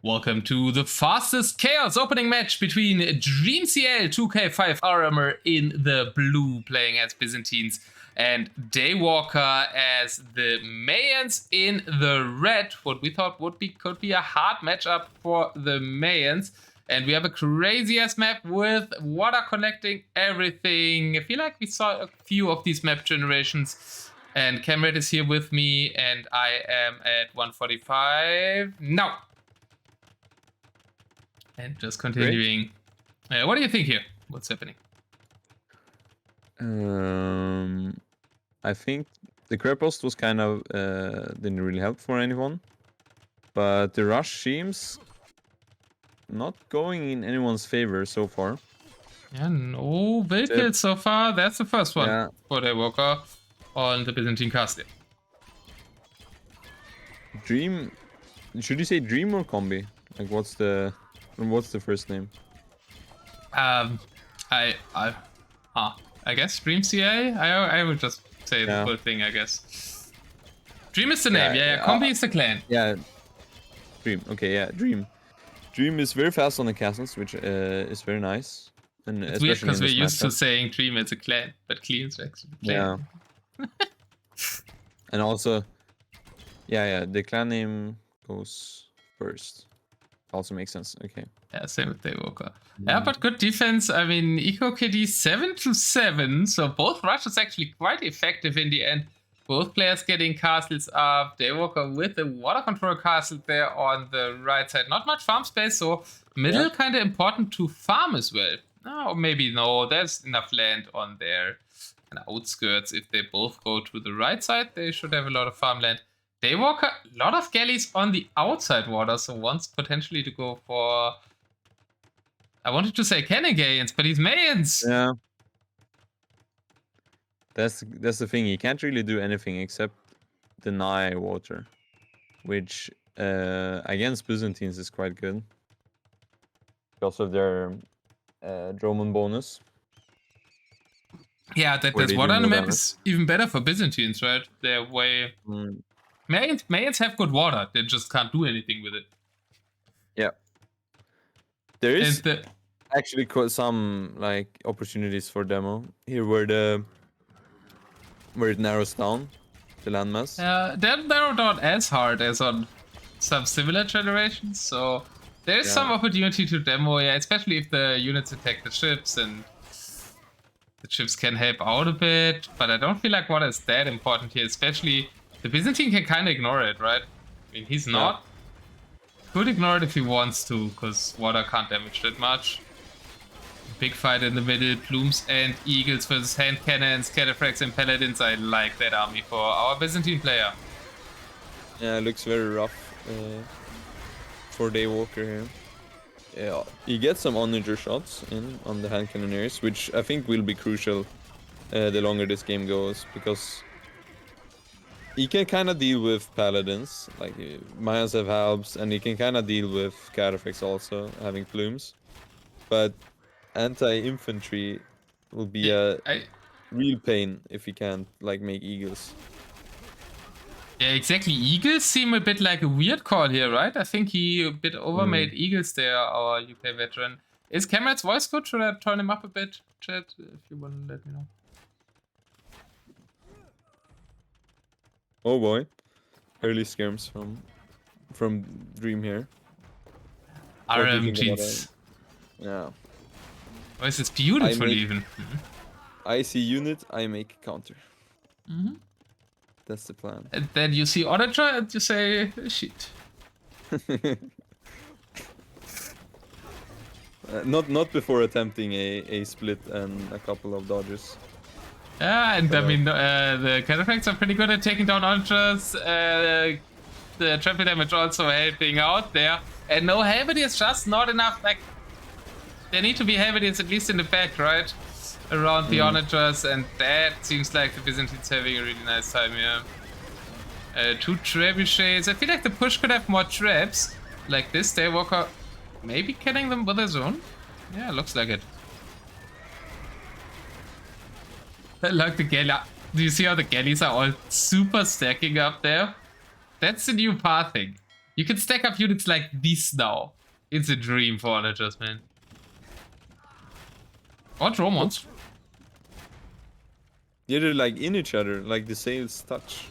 Welcome to the fastest chaos opening match between DreamCL 2K5 RMer in the blue playing as Byzantines and Daywalker as the Mayans in the red. What we thought could be a hard matchup for the Mayans. And we have a crazy ass map with water collecting everything. I feel like we saw a few of these map generations. And Camrad is here with me, and I am at 145 now. And just continuing. What do you think here? What's happening? I think the crab post was kind of didn't really help for anyone, but the rush seems not going in anyone's favor so far. Yeah, no build kills so far. That's the first one for Daywalker on the Byzantine castle. Dream, should you say Dream or Combi? Like, what's the first name? I guess DreamCL. I would just say the full thing. I guess Dream is the name. Yeah. Combi is the clan. Yeah, Dream. Okay, yeah, Dream. Dream is very fast on the castles, which is very nice. And it's weird because we're used to saying Dream as a clan, but Clean's actually a clan. Yeah. And also, the clan name goes first. Also makes sense. Okay. Yeah, same with Daywalker. Yeah, but good defense. I mean, EcoKD 7-7, so both rushes actually quite effective in the end. Both players getting castles up. Daywalker with the water control castle there on the right side. Not much farm space, so middle kind of important to farm as well. Oh, maybe no. There's enough land on their outskirts. If they both go to the right side, they should have a lot of farmland. Daywalker, a lot of galleys on the outside water, so wants potentially to go for... I wanted to say Canagaans, but he's Mayans. Yeah. That's the thing. He can't really do anything except deny water, which against Byzantines is quite good because of their Droman bonus. Yeah, there's water on the map is even better for Byzantines, right? They're way... Mayans have good water. They just can't do anything with it. Yeah. There is actually some like opportunities for demo here where it narrows down the landmass. They're narrowed down as hard as on some similar generations, so there's some opportunity to demo, especially if the units attack the ships and the ships can help out a bit, but I don't feel like water is that important here, especially the Byzantine can kind of ignore it, right? I mean, he's not. Could ignore it if he wants to, because water can't damage that much. Big fight in the middle, Plumes and Eagles versus hand cannons, cataphracts and paladins. I like that army for our Byzantine player. Yeah, it looks very rough for Daywalker here. Yeah, he gets some onager shots in on the hand cannoneers, which I think will be crucial the longer this game goes, because he can kind of deal with paladins, like Mayans have halbs, and he can kind of deal with cataphracts also, having plumes. But anti-infantry will be a real pain if he can't like make eagles. Yeah, exactly. Eagles seem a bit like a weird call here, right? I think he a bit overmade eagles there, our UK veteran. Is Camrad's voice good? Should I turn him up a bit, chat? If you want to let me know. Oh boy, early skirms from Dream here. RM cheats. Yeah. Voice is beautiful even. I see unit, I make counter. That's the plan. And then you see onager and you say shit. Not before attempting a split and a couple of dodges. Yeah, and I mean, the cataphracts are pretty good at taking down onagers. The trample damage also helping out there. And no halberdiers, just not enough. Like, there need to be halberdiers at least in the back, right? Around the onagers, and that seems like the Byzantines having a really nice time here. 2 trebuchets. I feel like the push could have more traps. Like this, Daywalker maybe killing them with his own. Yeah, looks like it. I like the galley. Do you see how the galleys are all super stacking up there? That's the new pathing. You can stack up units like this now. It's a dream for onagers, man. Or draw monsters. Yeah, they're like in each other, like the sails touch.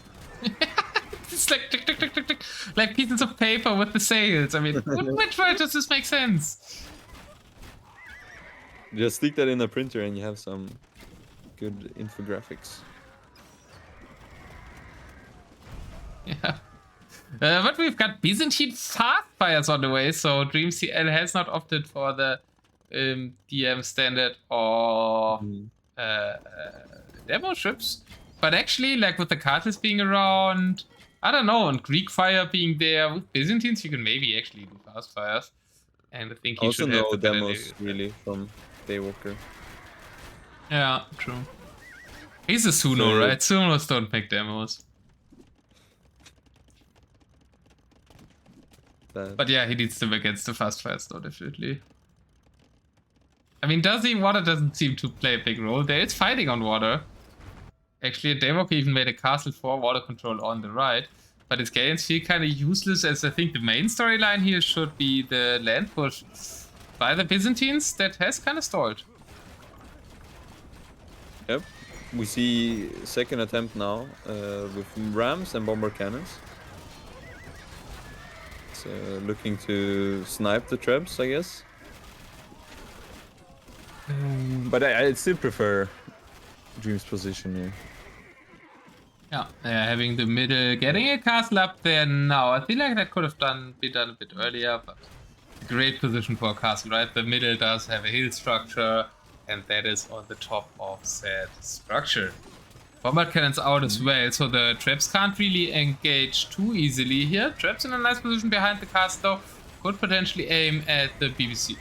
It's like tick, tick, tick, tick, tick. Like pieces of paper with the sails. I mean, which way does this make sense? Just stick that in a printer and you have some good infographics. Yeah. But we've got Byzantine fast fires on the way, so DreamCL has not opted for the DM standard or demo ships. But actually, like with the castles being around, I don't know, and Greek fire being there, with Byzantines you can maybe actually do fast fires. And I think he also should have no the better demos really from Daywalker. Yeah, true. He's a Suno, right? Sunos don't make demos. But yeah, he needs them against the fast fires though, definitely. I mean, does he? Water doesn't seem to play a big role. There is fighting on water. Actually, Daywalker even made a castle for water control on the right. But his gains feel kind of useless, as I think the main storyline here should be the land push by the Byzantines that has kind of stalled. Yep. We see second attempt now with rams and bomber cannons. So looking to snipe the trebs, I guess. But I still prefer Dream's position here. Yeah, having the middle, getting a castle up there now. I feel like that could have been done a bit earlier, but great position for a castle, right? The middle does have a hill structure, and that is on the top of said structure. Bombard cannons out as well, so the traps can't really engage too easily here. Traps in a nice position behind the castle, though, could potentially aim at the BBC.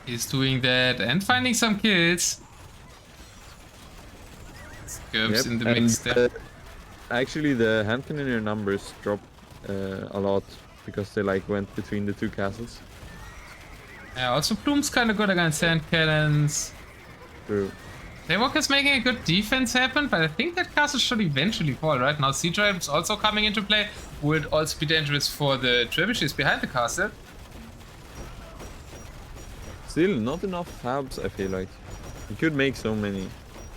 He's doing that and finding some kills. Skirps in the mix there. Actually, the hand cannoneer numbers dropped a lot because they like went between the two castles. Yeah, also Plume's kind of good against hand cannons. True. Daywalker's making a good defense happen, but I think that castle should eventually fall, right? Now siege rams also coming into play would also be dangerous for the trebuchets behind the castle. Still, not enough habs, I feel like. He could make so many.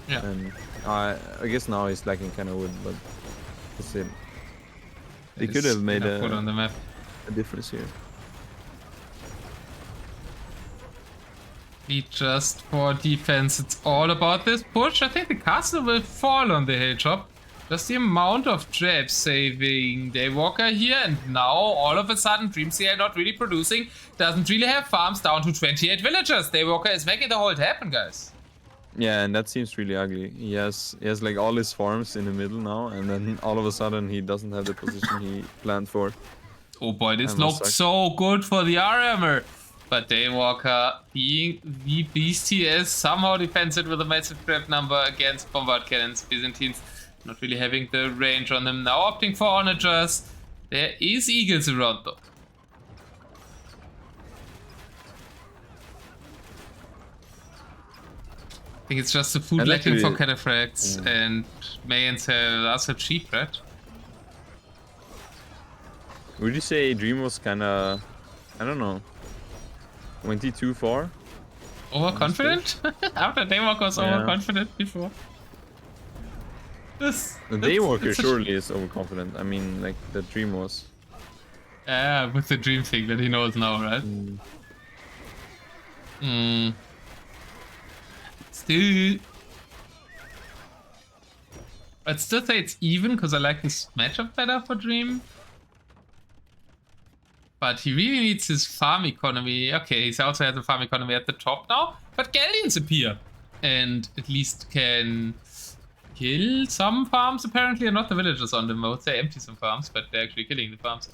Yeah. And I guess now he's lacking kind of wood, but still. They could have made on the map. A difference here. Just for defense, it's all about this push. I think the castle will fall on the hilltop. Just the amount of traps saving Daywalker here, and now all of a sudden DreamCL not really producing, doesn't really have farms, down to 28 villagers. Daywalker is making the hold happen, guys. Yeah, and that seems really ugly. He has like all his farms in the middle now, and then all of a sudden he doesn't have the position he planned for. Oh boy, this looked so good for the RMer. But Daywalker, being the beast he is, somehow defends it with a massive trap number against bombard cannons. Byzantines not really having the range on them. Now opting for onagers. There is eagles around though. I think it's just the food lacking for cataphracts, and Mayans have also cheap, right? Would you say Dream was kinda, I don't know, went he too far? Overconfident? After Daywalker was overconfident before. The Daywalker surely is overconfident. I mean, like the Dream was. Yeah, with the Dream thing that he knows now, right? Still, I'd still say it's even because I like this matchup better for Dream. But he really needs his farm economy. Okay, he also has a farm economy at the top now. But Galleons appear. And at least can kill some farms apparently. And not the villagers on them. I would say empty some farms, but they're actually killing the farms.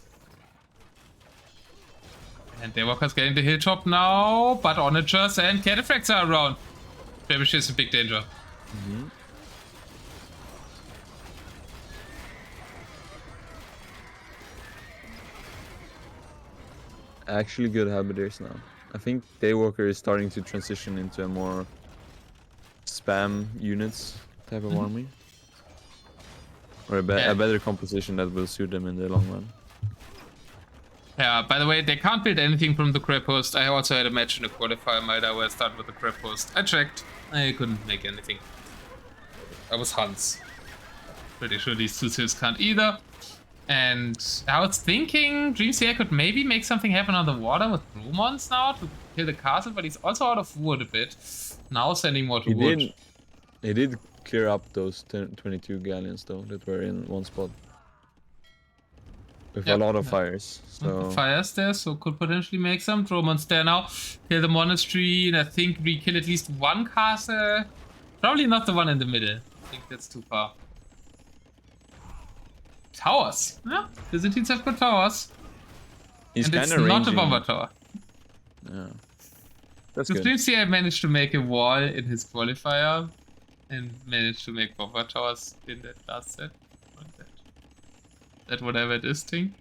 And Daywalker's getting the hilltop now. But onagers and cataphracts are around. Trebuchet is in big danger. Actually good habiters now. I think Daywalker is starting to transition into a more spam units type of army. Or a better composition that will suit them in the long run. Yeah, by the way, they can't build anything from the crab host. I also had a match in the qualifier Malta where I started with the crab host. I checked. I couldn't make anything. I was Hans. Pretty sure these two cities can't either. And I was thinking DreamCL could maybe make something happen on the water with Brumons now to kill the castle, but he's also out of wood a bit. Now sending more to wood. He did clear up those 22 galleons though that were in one spot. With a lot of fires. So fires there, so could potentially make some. Dromons there now. Kill the monastery, and I think we kill at least one castle. Probably not the one in the middle. I think that's too far. Towers. Yeah, Byzantines have good towers. He's and it's kind of not a bomber tower. Yeah. That's good. DreamCL managed to make a wall in his qualifier and managed to make bomber towers in that last set. That whatever it is thing.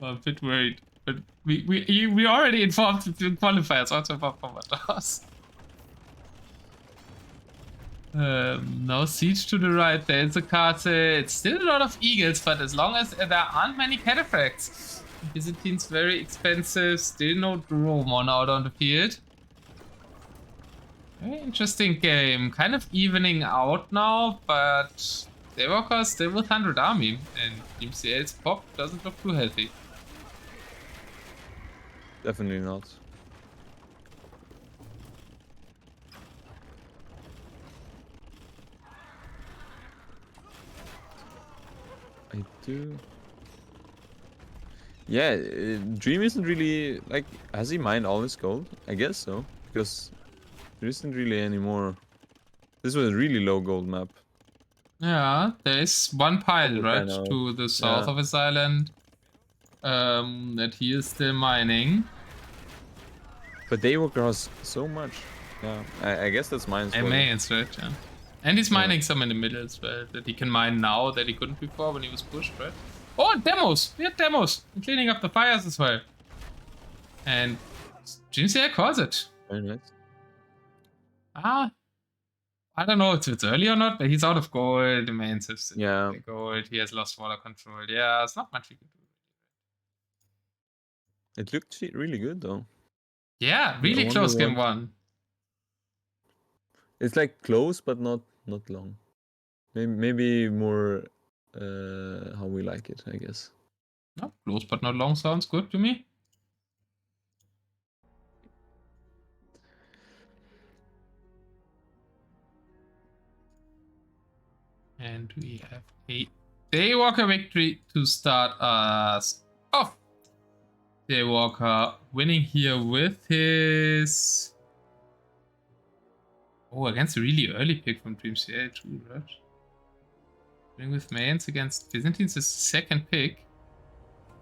I'm a bit worried. But we already informed the qualifiers also about bomber towers. No siege to the right, there's a castle. It's still a lot of eagles, but as long as there aren't many cataphracts. Byzantines very expensive, still no Dromon out on the field. Very interesting game, kind of evening out now, but Daywalker still with 100 army, and DreamCL's pop doesn't look too healthy. Definitely not. I do. Yeah, Dream isn't really like. Has he mined all his gold? I guess so, because there isn't really any more. This was a really low gold map. Yeah, there is one pile right to the south of his island that he is still mining. But Daywalker has so much. Yeah, I guess that's mine. It's right, yeah. And he's mining some in the middle as well, that he can mine now that he couldn't before when he was pushed, right? Oh, and demos! We had demos! And cleaning up the fires as well. And DreamCL calls it. Very nice. I don't know if it's early or not, but he's out of gold. The main system. Yeah. Gold. He has lost water control. Yeah, it's not much he can do. It looked really good though. Yeah, really close game one. It's like close, but not long. Maybe more how we like it, I guess. No, close but not long sounds good to me. And we have a Daywalker victory to start us off. Daywalker winning here with his... Oh, against a really early pick from DreamCL too, right? Winning with Mayans against Byzantines is second pick.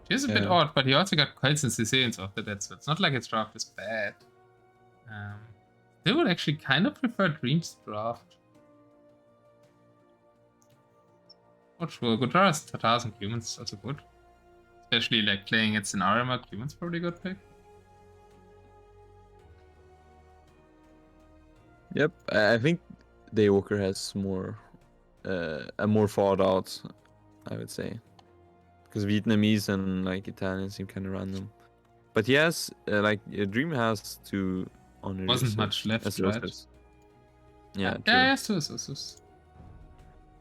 Which is a bit odd, but he also got Quails and Sicilians after that, so it's not like his draft is bad. They would actually kind of prefer Dream's draft. Not sure. Gujaras, Tatars, and Cumans is also good. Especially like playing it in RMer, Cumans probably a good pick. Yep, I think Daywalker has more, a more thought out, I would say, because Vietnamese and like Italian seem kind of random. But he has like Dream has two honors. Wasn't much left, right? Yeah. Yeah, yes, two.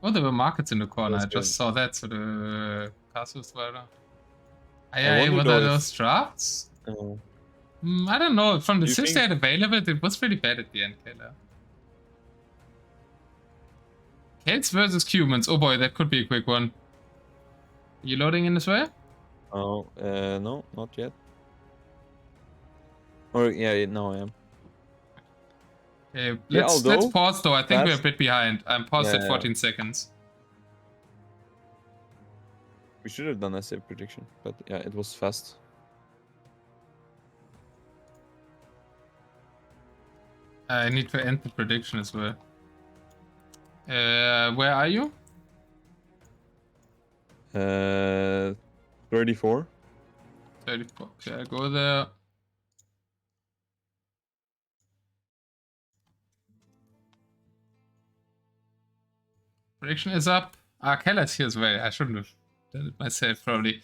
Oh, there were markets in the corner. I just saw that, so the castles were there. What are those drafts? I don't know. From the six they had available, it was pretty bad at the end, Kelar. Celts versus Cumans. Oh boy, that could be a quick one. Are you loading in as well? Oh, no, not yet. Or yeah, no, I am. Okay, let's pause though. I think we're a bit behind. I'm paused at 14 seconds. We should have done a save prediction, but yeah, it was fast. I need to end the prediction as well. Where are you? 34. 34. Okay, I go there. Prediction is up. Kelar's here as well. I shouldn't have done it myself, probably.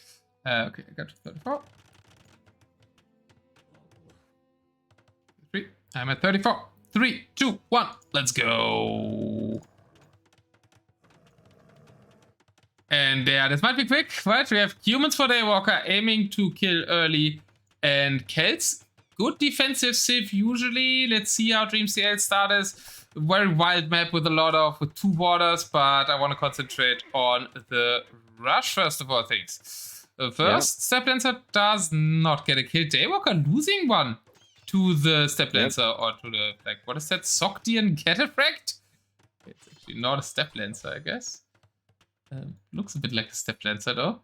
Okay, I got to 34. I'm at 34. 3, 2, 1. Let's go. And yeah, this might be quick, right? We have humans for Daywalker aiming to kill early. And Kel's good defensive civ usually. Let's see how DreamCL started. Very wild map with a lot of 2 waters, but I want to concentrate on the rush first of all things. First, Step Lancer does not get a kill. Daywalker losing one to the Step Lancer or to the, like, what is that? Sogdian Cataphract? It's actually not a Step Lancer, I guess. Looks a bit like a Step Lancer though.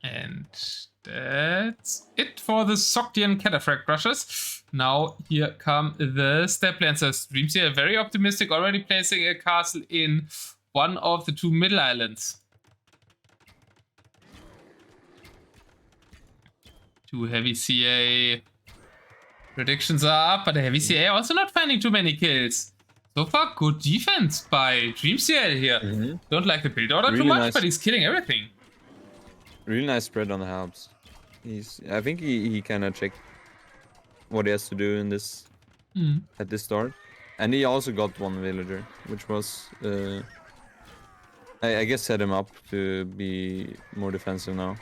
And that's it for the Sogdian Cataphract rushes. Now here come the Step Lancers. DreamCL very optimistic, already placing a castle in one of the 2 middle islands. 2 heavy CA predictions are up, but the heavy CA also not finding too many kills. So far, good defense by DreamCL here. Don't like the build order really too much, nice. But he's killing everything. Really nice spread on the helps. I think he kind of checked what he has to do in this at this start, and he also got 1 villager, which was I guess set him up to be more defensive now.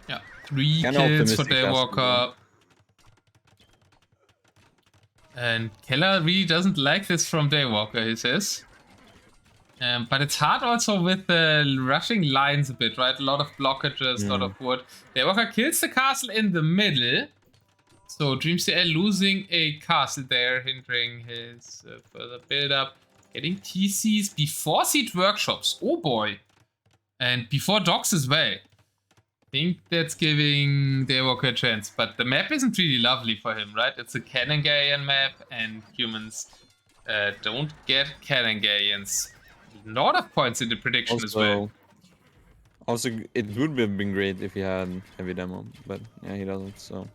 Yeah, 3 kills for Daywalker. And Kelar really doesn't like this from Daywalker, he says. But it's hard also with the rushing lines a bit, right? A lot of blockages, a lot of wood. Daywalker kills the castle in the middle. So DreamCL losing a castle there, hindering his further build-up. Getting TCs before Siege Workshops. Oh boy. And before docks as well. I think that's giving Daywalker a chance. But the map isn't really lovely for him, right? It's a Canongaian map, and humans don't get Canongaians. A lot of points in the prediction also, as well. Also, it would have been great if he had heavy demo, but yeah, he doesn't, so...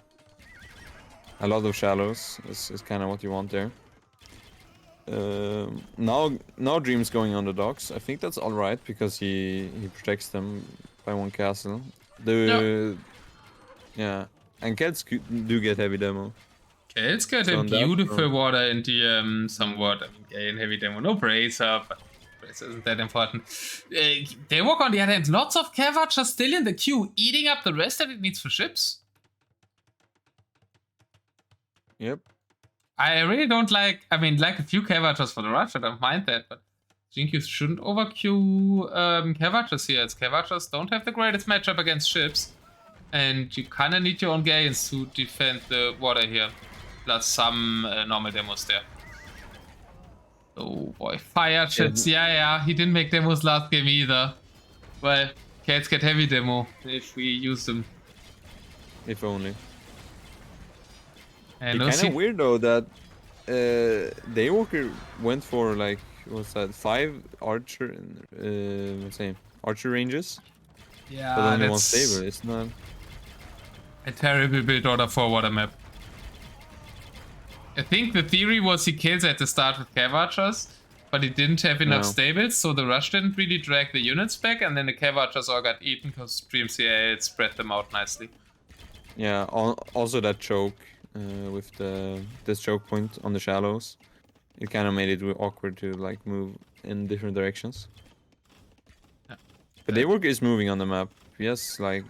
A lot of shallows is kind of what you want there. Now Dream's going on the docks. I think that's alright, because he protects them by 1 castle. Yeah, and Kelts do get heavy demo. Kelts get a beautiful water in DM somewhat. I mean, gain heavy demo, no bracer, but bracer isn't that important. Daywalker on the other hand, lots of Cav just still in the queue, eating up the rest that it needs for ships. Yep. I really don't like, I mean, like a few Cav for the rush, I don't mind that, but I think you shouldn't overqueue Cav here, as Cav don't have the greatest matchup against ships. And you kind of need your own Gaians to defend the water here. Plus some normal demos there. Oh boy, fire ships, yeah, he didn't make demos last game either. Well, Cats get heavy demo if we use them. If only. And it's kind of weird though that Daywalker went for like, what's that, 5 archer, archer ranges? Yeah, but only 1 stable, it's not... A terrible build order for water map. I think the theory was he kills at the start with Cav Archers, but he didn't have enough stables, so the rush didn't really drag the units back, and then the Cav Archers all got eaten because DreamCL spread them out nicely. Yeah, also that choke with this choke point on the shallows, it kind of made it awkward to like move in different directions. Yeah. But Daywalker is moving on the map. Yes, like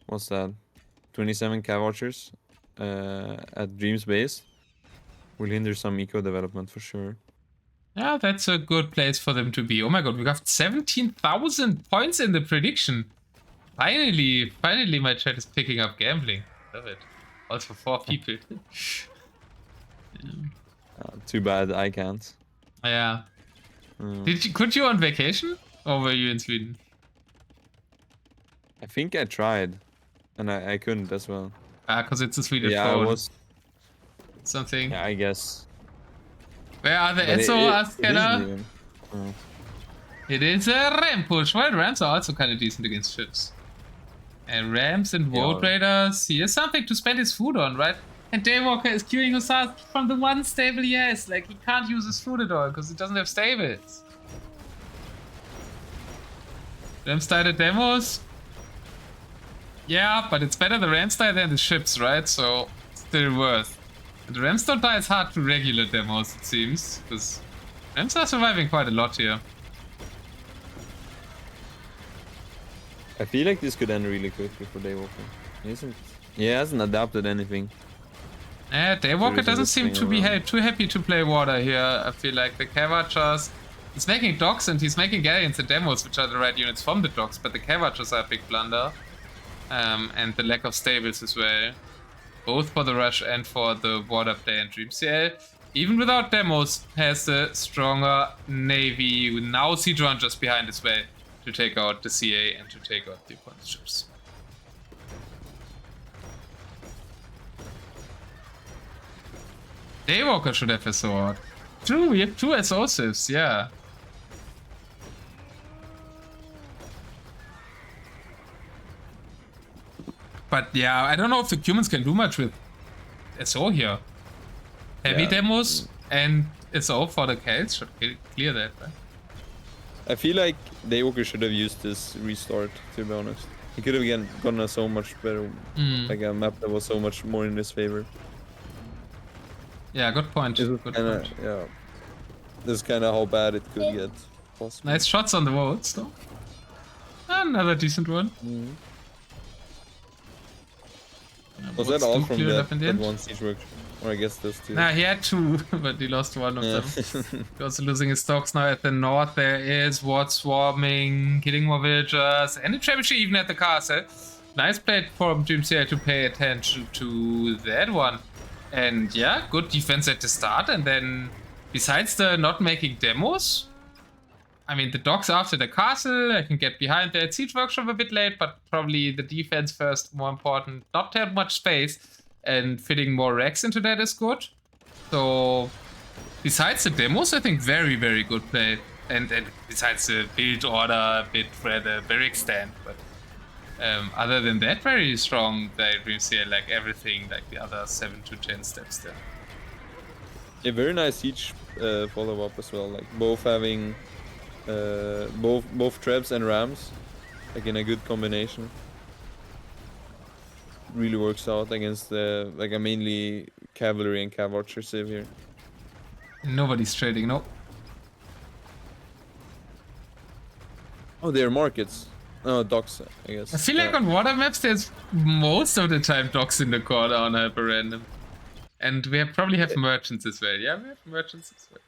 what's that? 27 Cav Archers at Dream's base will hinder some eco development for sure. Yeah, that's a good place for them to be. Oh my god, we got 17,000 points in the prediction. Finally, my chat is picking up gambling. Love it. Also 4 people. Too bad I can't. Yeah. Could you on vacation? Or were you in Sweden? I think I tried. And I couldn't as well. Because it's a Swedish phone. Yeah, it was... Something. Yeah, I guess. Where are the SOs, Kelar? It is a ram push. Well, rams are also kind of decent against ships. And rams and world raiders, he has something to spend his food on, right? And Daywalker is queuing Hussars from the one stable he has. Like, he can't use his food at all because he doesn't have stables. Ram style demos. Yeah, but it's better the Ram style than the ships, right? So, still worth. And the Rams don't die as hard to regular demos, it seems. Because Rams are surviving quite a lot here. I feel like this could end really quickly for Daywalker. He hasn't adapted anything. Yeah, Daywalker doesn't seem to be too happy to play water here. I feel like the Cavachers... He's making docks and he's making galleons and demos, which are the right units from the docks, but the Cavachers are a big blunder. And the lack of stables as well. Both for the rush and for the water play and DreamCL. Even without demos, has a stronger navy with now Siege Run just behind as well to take out the CA and to take out the opponent's ships. Daywalker should have a sword. True, we have 2 SO civs, yeah. But yeah, I don't know if the humans can do much with SO here. Heavy demos and SO for the Celts should clear that, right? I feel like Daywalker should have used this restart, to be honest. He could have gotten a so much better, like a map that was so much more in his favor. Yeah, good point. Good point. Yeah, this is kind of how bad it could get. Possibly. Nice shots on the votes, though. Another decent one. Was that all from that one siege work? Or I guess those 2. Nah, he had 2, but he lost one of them. He's also losing his stocks now at the north. There is Ward swarming, killing more villagers, and a trebuchet even at the castle. Nice play from DreamCL to pay attention to that one. And yeah, good defense at the start, and then besides the not making demos, I mean, the docks after the castle, I can get behind the siege workshop a bit late, but probably the defense first, more important. Not have much space, and fitting more racks into that is good. So, besides the demos, I think very, very good play. And besides the build order, a bit rather very extent, but other than that, very strong DreamCL, like everything, like the other 7 to 10 steps there. A very nice siege follow-up as well, like both having both traps and rams, like in a good combination. Really works out against like a mainly cavalry and cav archer civ here. Nobody's trading, no. Oh, they're markets. Oh, docks, I guess. I feel like on water maps there's most of the time docks in the corner on Hyperrandom. And we probably have merchants as well. Yeah, we have merchants as well.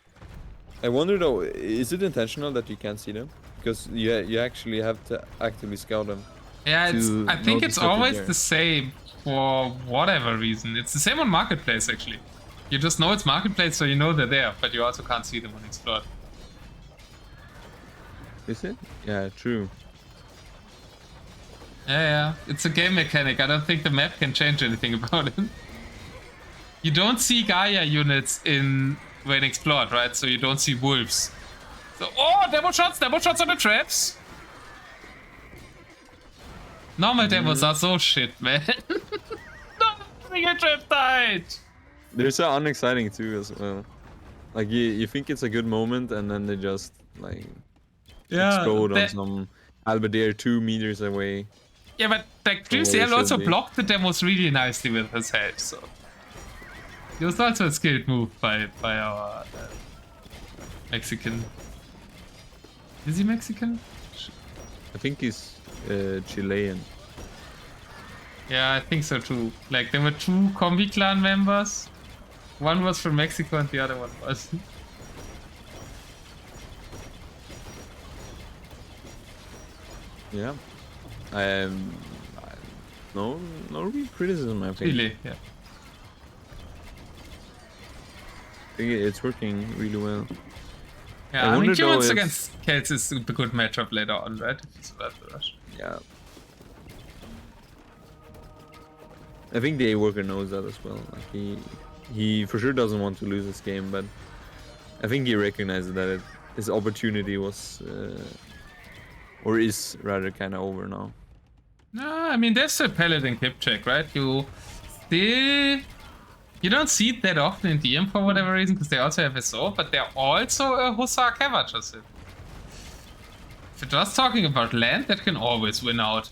I wonder though, is it intentional that you can't see them? Because you actually have to actively scout them. Yeah, I think it's always the same for whatever reason. It's the same on Marketplace actually. You just know it's Marketplace, so you know they're there, but you also can't see them on Explore. Is it? Yeah, true. Yeah, it's a game mechanic. I don't think the map can change anything about it. You don't see Gaia units when explored, right? So you don't see wolves. So, oh, demo shots on the traps. Normal demos are so shit, man. No, trap died. They're so unexciting too as well. Like you think it's a good moment and then they just like explode on some Albedere 2 meters away. Yeah, but like DreamCL also blocked the demos really nicely with his head, so it was also a skilled move by our Mexican. Is he Mexican? I think he's Chilean. Yeah, I think so too. Like there were 2 Combi clan members. One was from Mexico and the other one wasn't. Yeah. No real criticism, I think. Really, yeah. I think it's working really well. Yeah, I mean, humans against Celts is a good matchup later on, right? If you survive the rush. Yeah. I think the Daywalker knows that as well. Like he for sure doesn't want to lose this game, but I think he recognizes that his opportunity was, or is rather, kind of over now. No, I mean, there's a Paladin Kip check, right? You still You don't see it that often in DM for whatever reason, because they also have SO, but they're also a Hussar Cavalry. If you're just talking about land, that can always win out.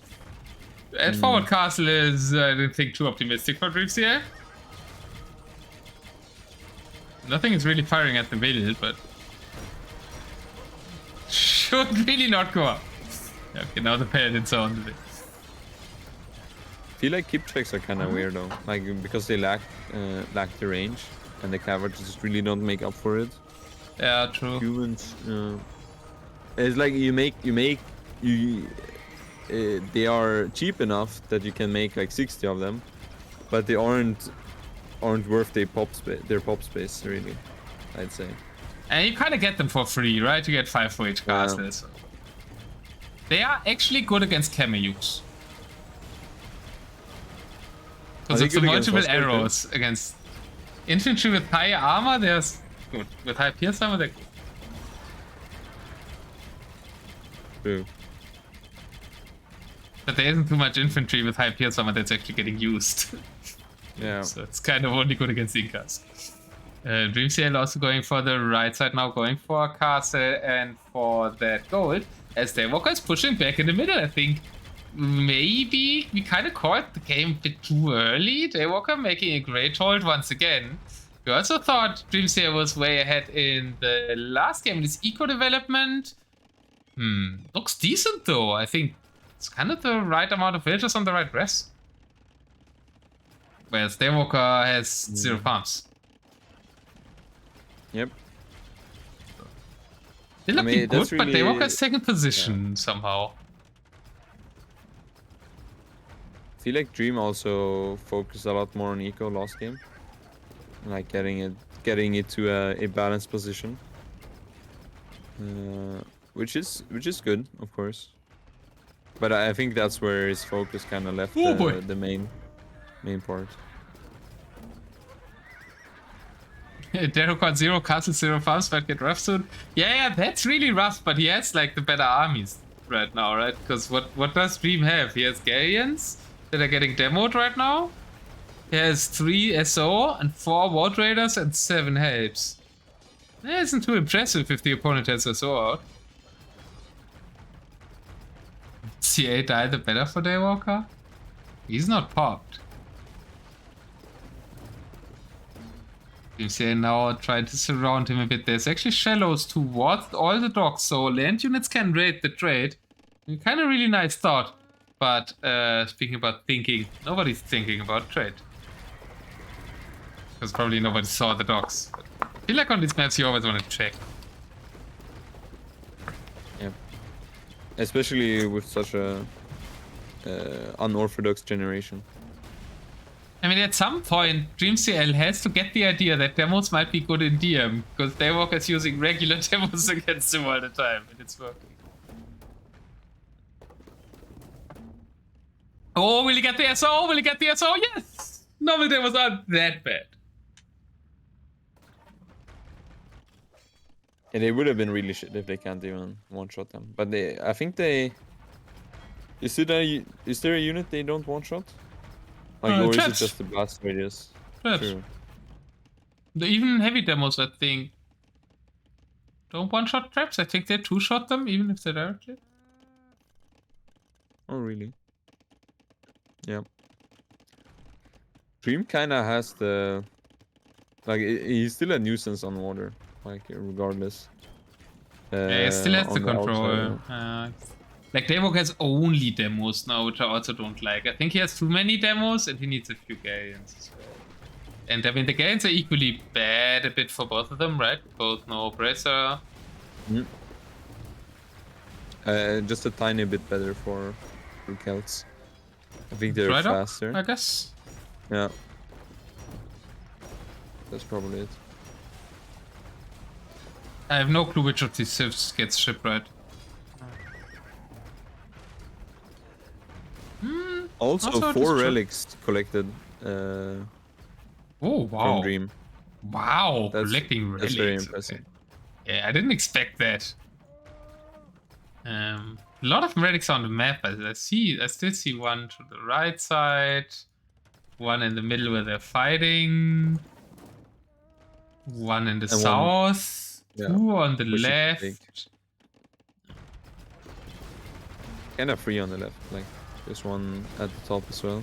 At forward castle is, I don't think, too optimistic for DreamCL. Nothing is really firing at the middle, but should really not go up. Okay, now the paladins are on the bit. I feel like keep checks are kind of weird though, like because they lack the range, and the cavalry just really don't make up for it. Yeah, true. Humans, it's like they are cheap enough that you can make like 60 of them, but they aren't worth their pop space really, I'd say. And you kind of get them for free, right? You get 5 for each castle. So. They are actually good against Camayukes. Because it's the multiple arrows against infantry with high armor. They're good. With high pierce armor, they're good. True. But there isn't too much infantry with high pierce armor that's actually getting used. Yeah. So it's kind of only good against Incas. DreamCL also going for the right side now, going for a castle and for that gold. As Daywalker is pushing back in the middle, I think. Maybe we kind of caught the game a bit too early. Daywalker making a great hold once again. We also thought DreamCL was way ahead in the last game. This eco development looks decent though. I think it's kind of the right amount of villagers on the right dress. Whereas Daywalker has 0 farms. Yep. They're looking good, but Daywalker is taking position somehow. I feel like Dream also focused a lot more on eco last game, like getting it to a balanced position, which is good, of course. But I think that's where his focus kind of left the main part. Daywalker 0 castle, 0 farms might get rough soon. Yeah, that's really rough. But he has like the better armies right now, right? Because what does Dream have? He has Galleons that are getting demoed right now. He has 3 SO and 4 Ward Raiders and 7 helps. That isn't too impressive if the opponent has SO out. CA die the better for Daywalker? He's not popped. DreamCL now trying to surround him a bit. There's actually shallows towards all the docks, so land units can raid the trade. Kind of really nice thought. But speaking about thinking, nobody's thinking about trade. Because probably nobody saw the docks. But I feel like on these maps you always want to check. Yeah. Especially with such a unorthodox generation. I mean, at some point, DreamCL has to get the idea that demos might be good in DM, because Daywalker is using regular demos against him all the time, and it's working. Oh, will he get the SO? Will he get the SO? Yes! Normal demos aren't that bad. Yeah, they would have been really shit if they can't even one-shot them. But I think they... Is there a unit they don't one-shot? Like, or traps. is it just the blast radius? Traps. True. Even heavy demos, I think, don't one-shot traps. I think they two-shot them, even if they're directly. Oh, really? Yeah. Dream kinda has the... Like, he's still a nuisance on water. Like, regardless. Yeah, he still has the control. Like, Daywalker has only demos now, which I also don't like. I think he has too many demos, and he needs a few Galleons as well. And I mean, the Galleons are equally bad a bit for both of them, right? Both no bracer. Just a tiny bit better for Celts. I think they're Right faster. up, I guess. Yeah. That's probably it. I have no clue which of these civs gets shipped right. Also 4 relics collected oh, wow. from Dream. Wow, collecting relics. That's very impressive. Okay. Yeah, I didn't expect that. A lot of relics on the map. I still see one to the right side. one in the middle where they're fighting. One in the And one- south. yeah, Two on the which you can left. take. Kind of free on the left, like there's one at the top as well.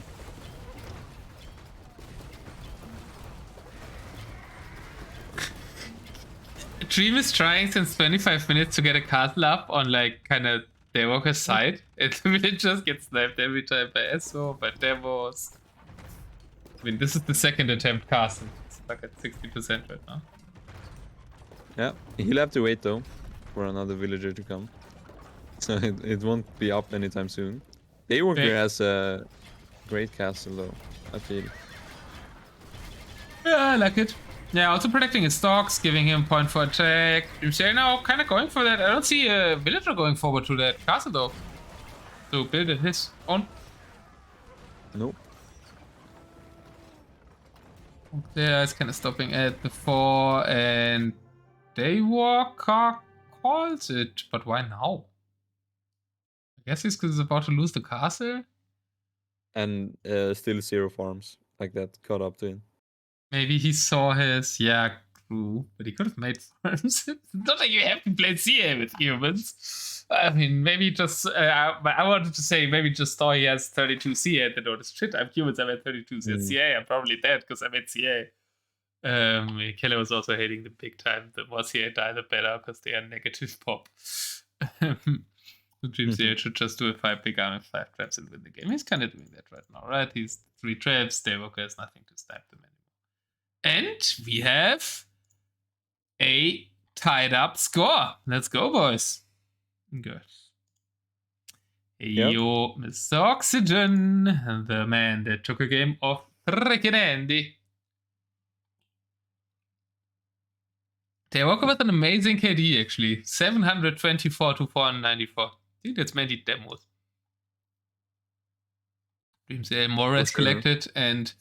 Dream is trying since 25 minutes to get a castle up on like kind of Daywalker's side. And the villagers get sniped every time by SO, by Demos. I mean, this is the second attempt castle. It's like at 60% right now. Yeah, he'll have to wait though for another villager to come. So it won't be up anytime soon. Daywalker has a great castle though, I feel. Yeah, I like it. Yeah, also protecting his stocks, giving him point for attack. DreamCL now kind of going for that. I don't see a villager going forward to that castle though. To build it his own. Nope. Yeah, it's kind of stopping at the 4 and Daywalker calls it. But why now? I guess he's about to lose the castle. And still 0 farms like that caught up to him. Maybe he saw his, crew, but he could have made farms. Not like you have to play CA with humans. I mean, maybe just, I wanted to say, maybe just saw he has 32 CA and then noticed, shit, I'm humans, I'm at 32 CA, I'm probably dead because I'm at CA. Kelar was also hating the big time. The more CA die, the better because they are negative pop. The DreamCL should just do a 5 big army, 5 traps and win the game. He's kind of doing that right now, right? He's 3 traps, Daywalker has nothing to snipe them anymore. And we have a tied up score. Let's go, boys. Good. Yep. Yo, Mr. Oxygen, the man that took a game of freaking Andy. Daywalker with an amazing KD, actually. 724 to 494. I think that's mainly demos. DreamCL more or less collected, and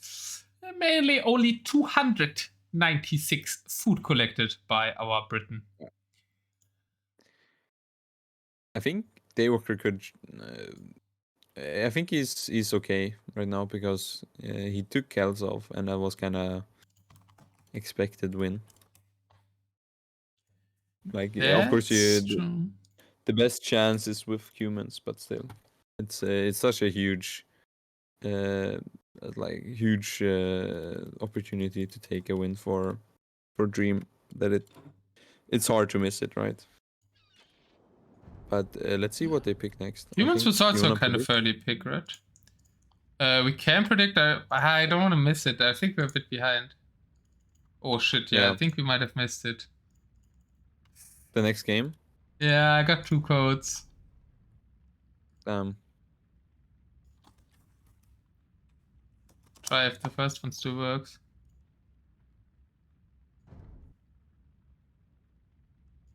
mainly only 296 food collected by our Britain. I think Daywalker could. I think he's okay right now because he took Kells off, and that was kind of expected win. Like, of course, the best chance is with humans, but still, it's such a huge, opportunity to take a win for Dream that it's hard to miss it, right? But let's see what they pick next. Humans was also kind of early pick, right? We can predict. I don't want to miss it. I think we're a bit behind. Oh shit! Yeah, I think we might have missed it. The next game? Yeah, I got 2 codes. Try if the first one still works.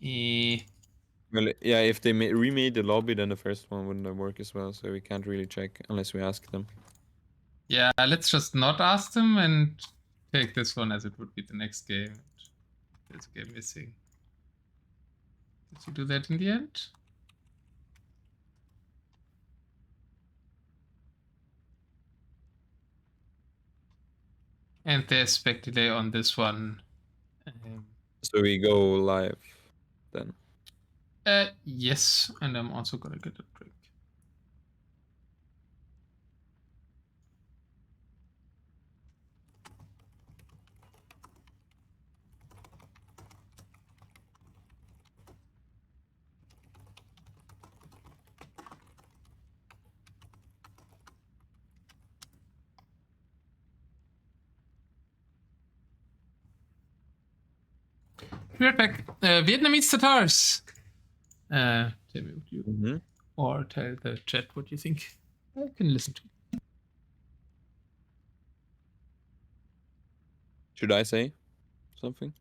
Well, yeah, if they remade the lobby, then the first one wouldn't work as well, so we can't really check unless we ask them. Yeah, let's just not ask them and take this one as it would be the next game. There's a game missing. Did you do that in the end? And there's spec delay on this one. So we go live then. Yes, and I'm also gonna get a drink. We're back. Vietnamese Tatars. Tell me what you or tell the chat what you think. I can listen to. Should I say something?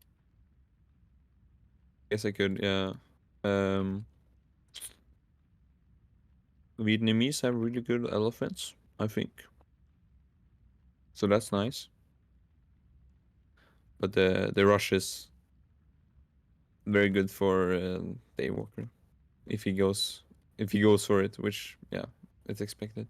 Guess I could, yeah. Vietnamese have really good elephants, I think. So that's nice. But the rush is very good for Daywalker. If he goes for it, which, yeah, it's expected.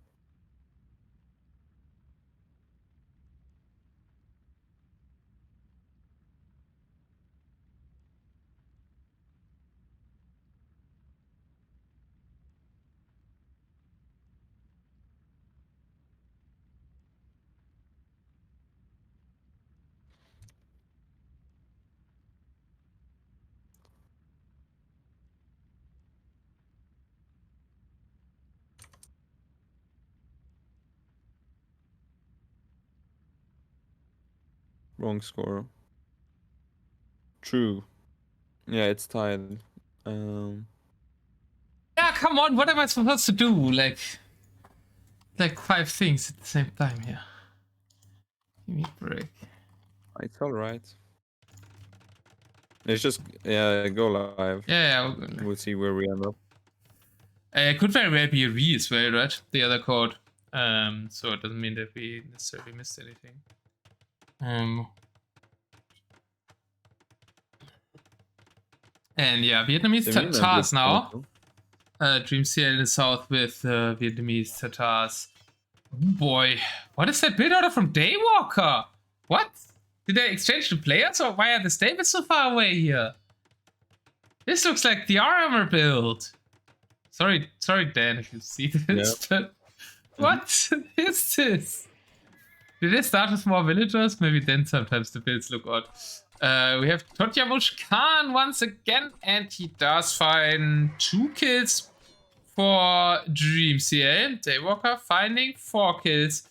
Wrong score. True. Yeah, it's tied. Yeah, come on, what am I supposed to do? Like 5 things at the same time here. Give me a break. It's alright. Let's just go live. Yeah, We'll see where we end up. it could very well be a re as well, right? The other code. So it doesn't mean that we necessarily missed anything. And yeah, Vietnamese Tatars now. DreamCL in the south with Vietnamese Tatars. Boy, what is that build order from Daywalker? What? Did they exchange the players, or why are the stables so far away here? This looks like the RMer build. Sorry, Dan, if you see this, but what is this? Did they start with more villagers? Maybe then sometimes the builds look odd. We have Totyamush Khan once again, and he does find 2 kills for DreamCL. Daywalker finding 4 kills.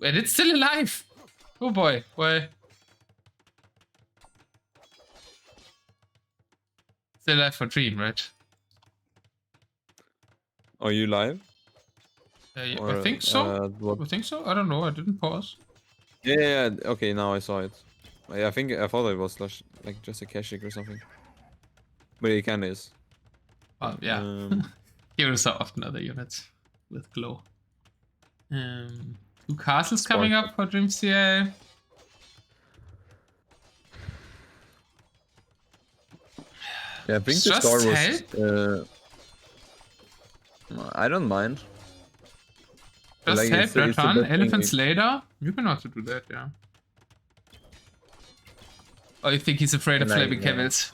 And it's still alive. Oh boy, well. Still alive for Dream, right? Are you live? Yeah, I think so. I think so. I don't know. I didn't pause. Yeah. Okay, now I saw it. I thought it was like just a Keshik or something. But it kinda is. Yeah. Heroes are often other units with glow. 2 castles coming up for DreamCL. Yeah, I think the star was. I don't mind. Just help Bertrand. Elephants later. You can also do that, yeah. Or you think he's afraid of flaming camels?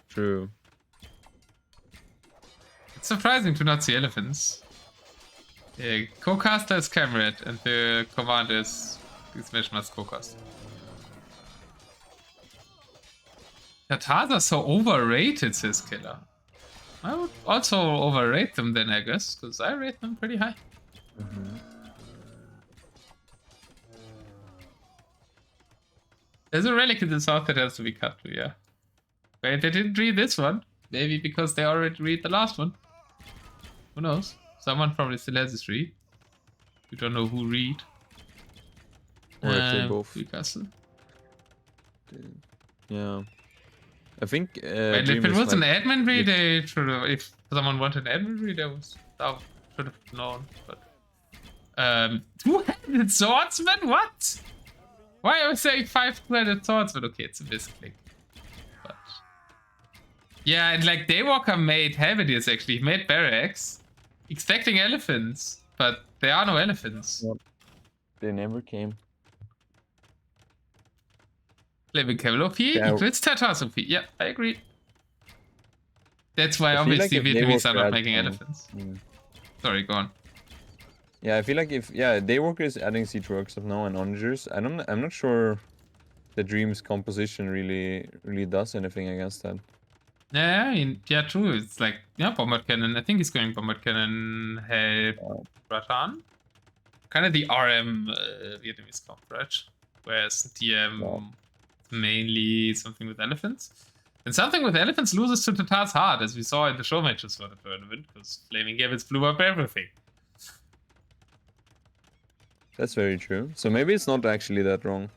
True. It's surprising to not see elephants. Yeah, co-caster is Cameron, and the command is Smash must co-cast. Tatars are so overrated, says Kelar. I would also overrate them then, I guess, because I rate them pretty high. There's a relic in the south that has to be cut to, yeah. Wait, they didn't read this one. Maybe because they already read the last one. Who knows? Someone probably still has this read. We don't know who read. Or if they both. Castle. Yeah. I think. Wait, if it was an admin read, they should have. If someone wanted an admin read, that should have known. But 2-handed swordsman? What? Why am I saying 5-handed swordsman? Okay, it's a misclick. But yeah, and like Daywalker made Halberdiers actually. He made barracks, expecting elephants, but there are no elephants. Yep. They never came. Flaming camel OP equals Tatars OP. Yeah, I agree. That's why obviously Vietnamese are not making elephants. Sorry, go on. Yeah, I feel like if Daywalker is adding siege workshop now and onagers, I'm not sure the Dream's composition really does anything against that. Yeah, I mean, yeah, true. It's like bombard cannon. I think he's going bombard cannon help Ratan. Kind of the RM Vietnamese comp, right? Whereas DM mainly something with elephants. And something with elephants loses to Tatar's hard, as we saw in the show matches for the tournament, because Flaming Gambits blew up everything. That's very true. So maybe it's not actually that wrong.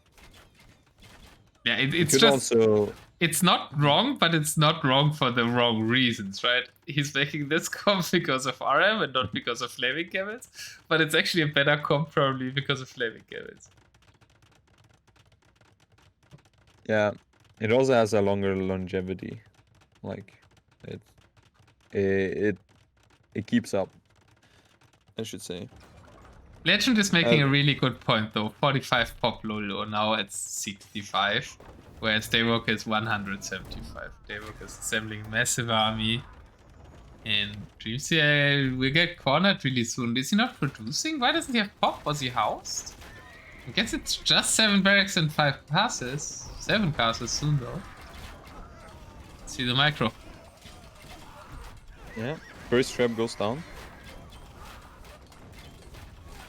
Yeah, it's just also... It's not wrong, but it's not wrong for the wrong reasons, right? He's making this comp because of RM and not because of Flaming Gambits, but it's actually a better comp probably because of Flaming Gambits. Yeah, it also has a longer longevity. Like, it keeps up, I should say. Legend is making a really good point though. 45 pop Lolo, now it's 65. Whereas Daywalker is 175. Daywalker is assembling a massive army. And DreamCL will get cornered really soon. Is he not producing? Why doesn't he have pop? Was he housed? I guess it's just 7 barracks and 5 castles. 7 castles soon though. Let's see the micro. Yeah, first trap goes down.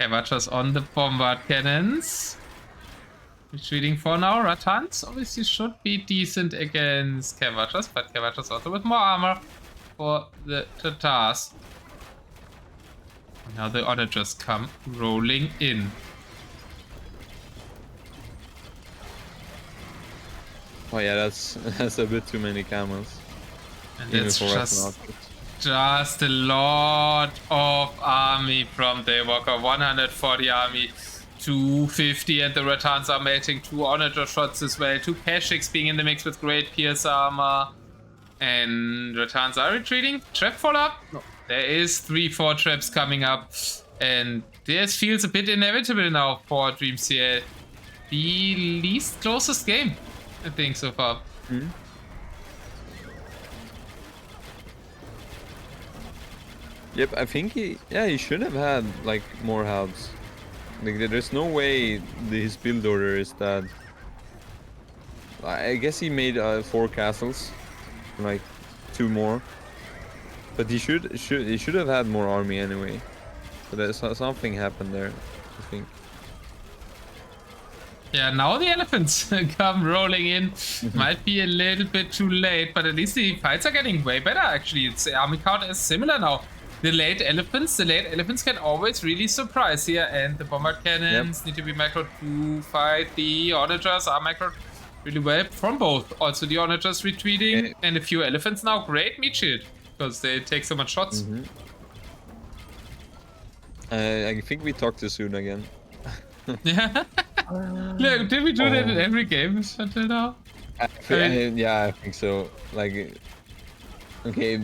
Cavacho's on the bombard cannons. Retreating for now. Rattans obviously should be decent against Cavachas, but Cavachas also with more armor for the task. Now the onagers come rolling in. Oh yeah, that's a bit too many camels. And that's just a lot of army from Daywalker. 140 army, 250, and the Rattans are melting 2 onager shots as well. 2 Kashyyyks being in the mix with great pierce armor. And Rattans are retreating. Trap follow-up? No. There is 3-4 traps coming up. And this feels a bit inevitable now for DreamCL. The least closest game, I think, so far. Mm-hmm. Yep, I think he should have had like more helps. Like there's no way his build order is that. I guess he made 4 castles, like 2 more. But he should have had more army anyway. But there's something happened there, I think. Yeah, now the elephants come rolling in. Might be a little bit too late, but at least the fights are getting way better actually. Its army count is similar now. The late elephants can always really surprise here, and the bombard cannons need to be macroed to fight the onagers are macroed really well from both. Also the onagers retreating and a few elephants now. Great meat shield because they take so much shots. Mm-hmm. I think we talked too soon again. Yeah. Look, did we do that in every game until now? Yeah, I think so. Like, okay.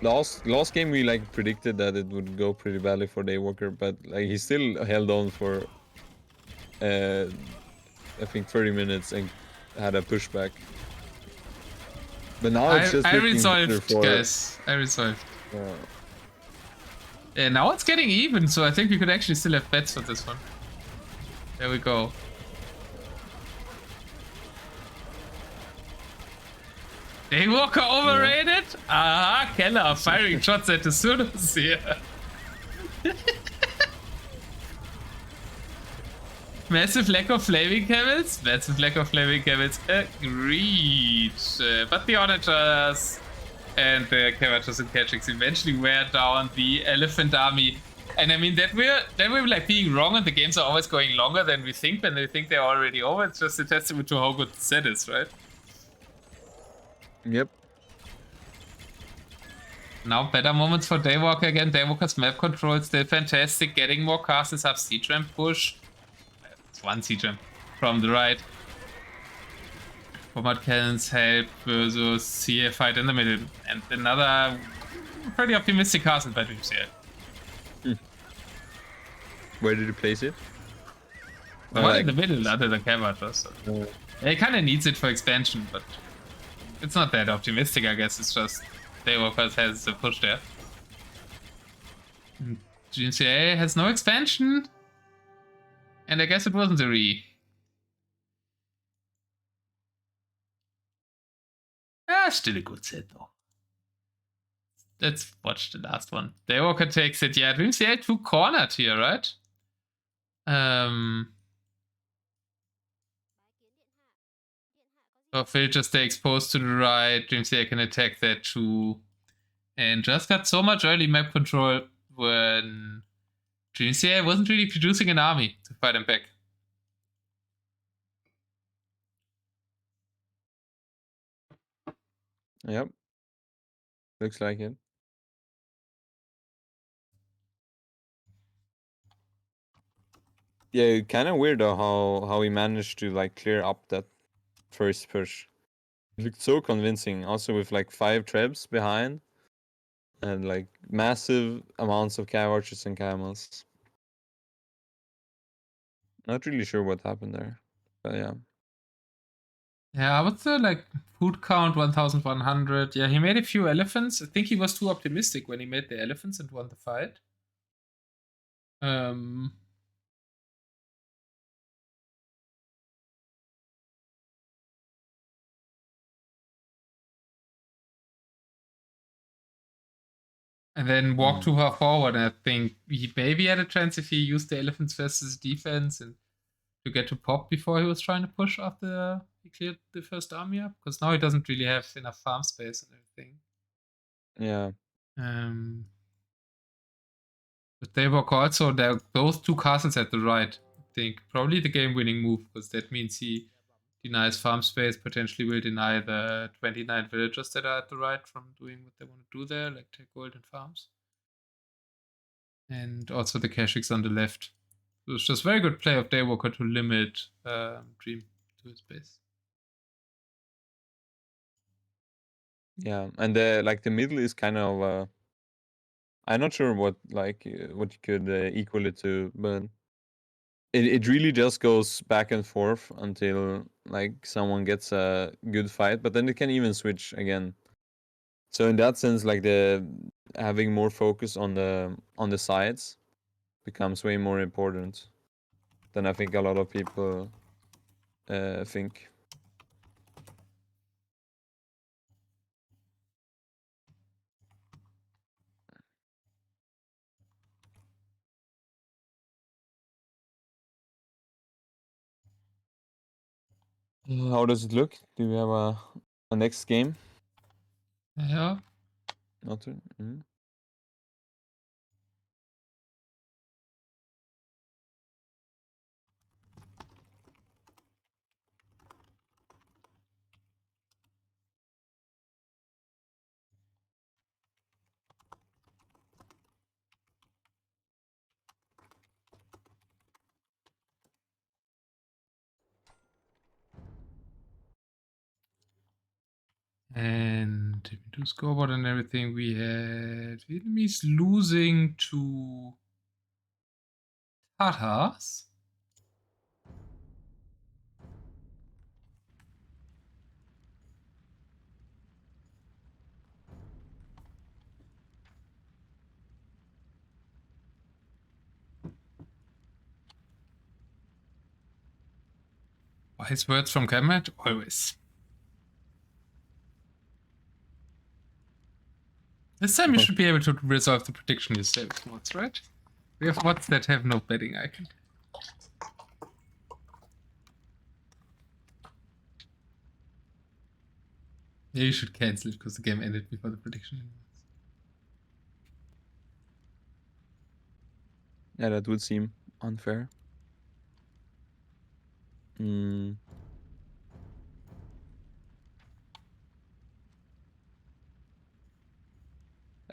Last game we like predicted that it would go pretty badly for Daywalker, but like he still held on for I think 30 minutes and had a pushback. But now it's just I resolved, guys. I resolved. Yeah, now it's getting even, so I think we could actually still have bets for this one. There we go. Daywalker overrated? Aha, Kelar firing shots at the Zetnus here. Massive lack of flaming camels? Massive lack of flaming camels. Agreed. But the onagers and the Cavachas and Kashyyyks eventually wear down the elephant army. And I mean, that we're like being wrong, and the games are always going longer than we think when they think they're already over. It's just a testament to how good the set is, right? Yep. Now better moments for Daywalker again. Daywalker's map control still fantastic. Getting more castles up. Siege ramp push. It's 1 siege ramp from the right. Bombard cannons help versus CA fight in the middle. And another pretty optimistic castle by DreamCL. Where did you place it? Well, in the middle, other than Cavachas. So. It kind of needs it for expansion, but it's not that optimistic, I guess. It's just Daywalker has a push there. DreamCL has no expansion. And I guess it wasn't a re. Still a good set though. Let's watch the last one. Daywalker takes it. Yeah, DreamCL 2 cornered here, right? So Phil just stay exposed to the right. DreamCL can attack that too. And just got so much early map control when DreamCL wasn't really producing an army to fight him back. Yep. Looks like it. Yeah, kind of weird though how he managed to like clear up that first push. It looked so convincing. Also with like 5 trebs behind and like massive amounts of cav archers and camels. Not really sure what happened there, but yeah. Yeah, what's the like food count? 1,100. Yeah, he made a few elephants. I think he was too optimistic when he made the elephants and won the fight. And then walk too far forward. And I think he maybe had a chance if he used the elephants versus defense and to get to pop before he was trying to push after he cleared the first army up, because now he doesn't really have enough farm space and everything. Yeah. But Daywalker also, there those two castles at the right, I think probably the game-winning move, because that means he denies farm space, potentially will deny the 29 villagers that are at the right from doing what they want to do there, like take gold and farms. And also the Keshiks on the left. So it's just very good play of Daywalker to limit Dream to his base. Yeah, and the middle is kind of I'm not sure what what you could equal it to, but it really just goes back and forth until like someone gets a good fight, but then it can even switch again. So in that sense, like the having more focus on the sides becomes way more important than I think a lot of people think. How does it look? Do we have a next game? Yeah. Not to. And if we do scoreboard and everything, we had enemies losing to Tatars. Wise words from Carnage, always. This time you should be able to resolve the prediction yourself, mods, right? We have mods that have no betting icon. Yeah, you should cancel it because the game ended before the prediction. Yeah, that would seem unfair.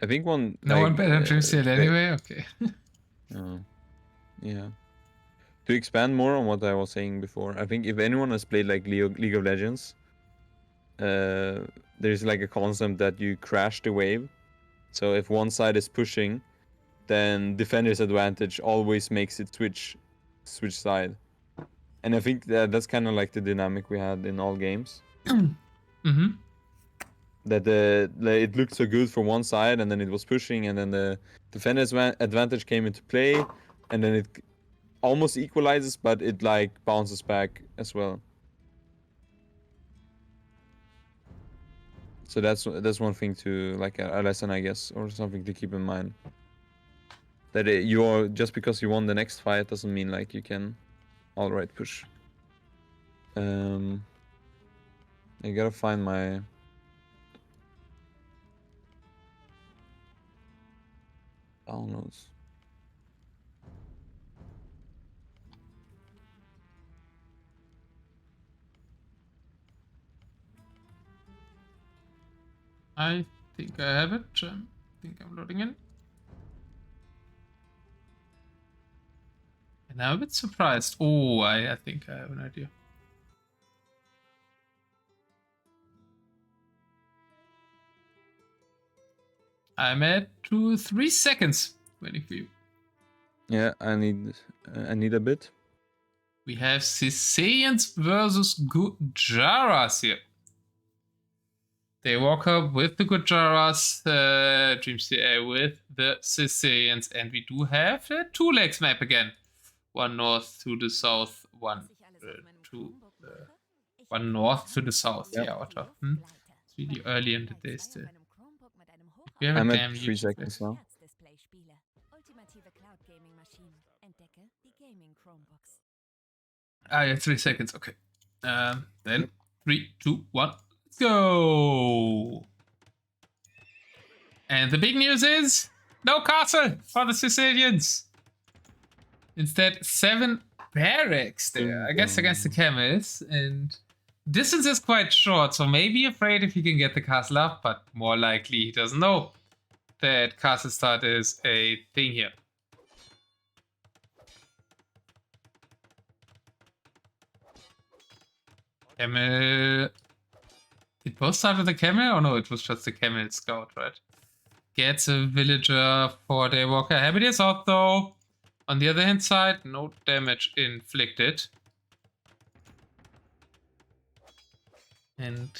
I think one. No one bet on DreamCL anyway? Okay. Yeah. To expand more on what I was saying before, I think if anyone has played like League of Legends, there's like a concept that you crash the wave. So if one side is pushing, then defender's advantage always makes it switch side. And I think that's kind of like the dynamic we had in all games. Mm-hmm. That it looked so good for one side, and then it was pushing, and then the defender's advantage came into play, and then it almost equalizes, but it like bounces back as well. So that's one thing to like a lesson, I guess, or something to keep in mind. That you're just because you won the next fight doesn't mean like you can outright push. I gotta find my. Downloads. I think I have it. I think I'm loading in. And I'm a bit surprised. Oh, I think I have an idea. I'm at 3 seconds waiting for you. Yeah, I need a bit. We have Sicilians versus Gujaras here. Daywalker with the Gujaras, DreamCL with the Sicilians, and we do have a 2 legs map again. One north to the south, one one north to the south. Yep. Yeah, Otter. It's really early in the day still. We have I'm a at damn 3 seconds now. Ah, yeah, 3 seconds. Okay. Then 3, 2, 1, let's go. And the big news is no castle for the Sicilians. Instead, 7 barracks there. I guess against the camels. And distance is quite short, so maybe afraid if he can get the castle up, but more likely he doesn't know that castle start is a thing here. Camel. Did both start with the camel? Or no, it was just the camel scout, right? Gets a villager for Daywalker. Happy is out though. On the other hand side, no damage inflicted. And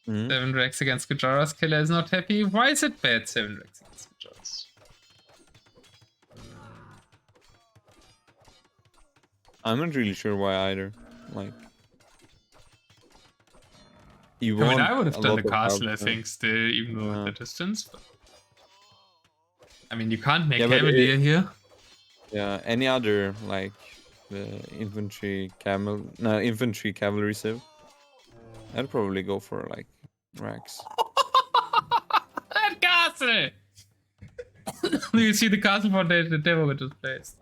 7 Rex against Gujaras. Kelar is not happy. Why is it bad 7 Rex against Gujaras? I'm not really sure why either. Like, I mean, I would have done the castle, I think, still, even though the distance. But... I mean, you can't make cavalier here. Yeah, any other, like, the infantry cavalry civ, I'd probably go for, like, Rex. That castle! You see the castle foundation the Daywalker just placed.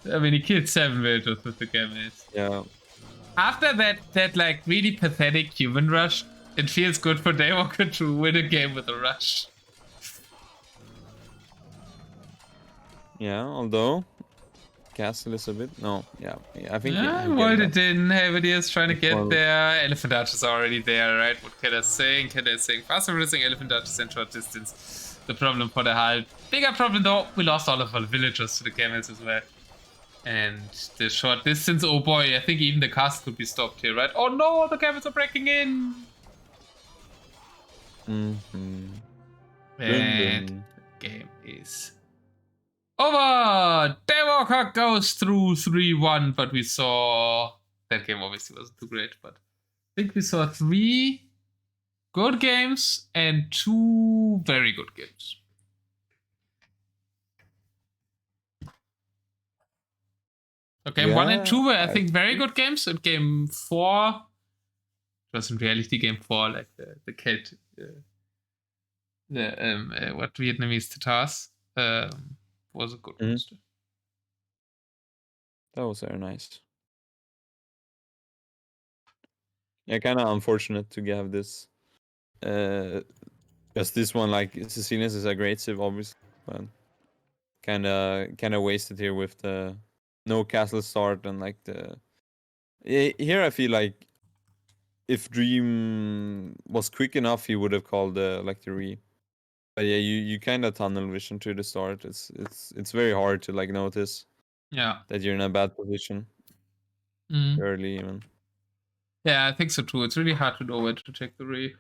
I mean, he killed 7 villagers with the camels. Yeah. After that like really pathetic human rush, it feels good for Daywalker to win a game with a rush. Yeah, although castle is a bit I think Avoided in. Heavy is trying to get there. Elephant Arch is already there, right? What Kelar's saying? Kelar is saying faster racing, Elephant Arch is in short distance. The problem for the Hull. Bigger problem though, we lost all of our villagers to the camels as well. And the short distance, oh boy, I think even the castle could be stopped here, right? Oh no, the camels are breaking in! And the game is over! Daywalker goes through 3-1, but we saw... That game obviously wasn't too great, but I think we saw 3 good games and 2 very good games. So game 1 and 2 were, I think, very good games. And game 4 was in reality game 4, like the Celt, what Vietnamese Tatars, was a good one. That was very nice. Yeah, kind of unfortunate to have this. Because this one, like, Sicilians is a great civ, obviously, but kind of wasted here with the no castle start and like the. Here I feel like if Dream was quick enough, he would have called the re. But yeah, you kind of tunnel vision to the start. It's very hard to like notice. Yeah. That you're in a bad position. Early even. Yeah, I think so too. It's really hard to know when to check the re.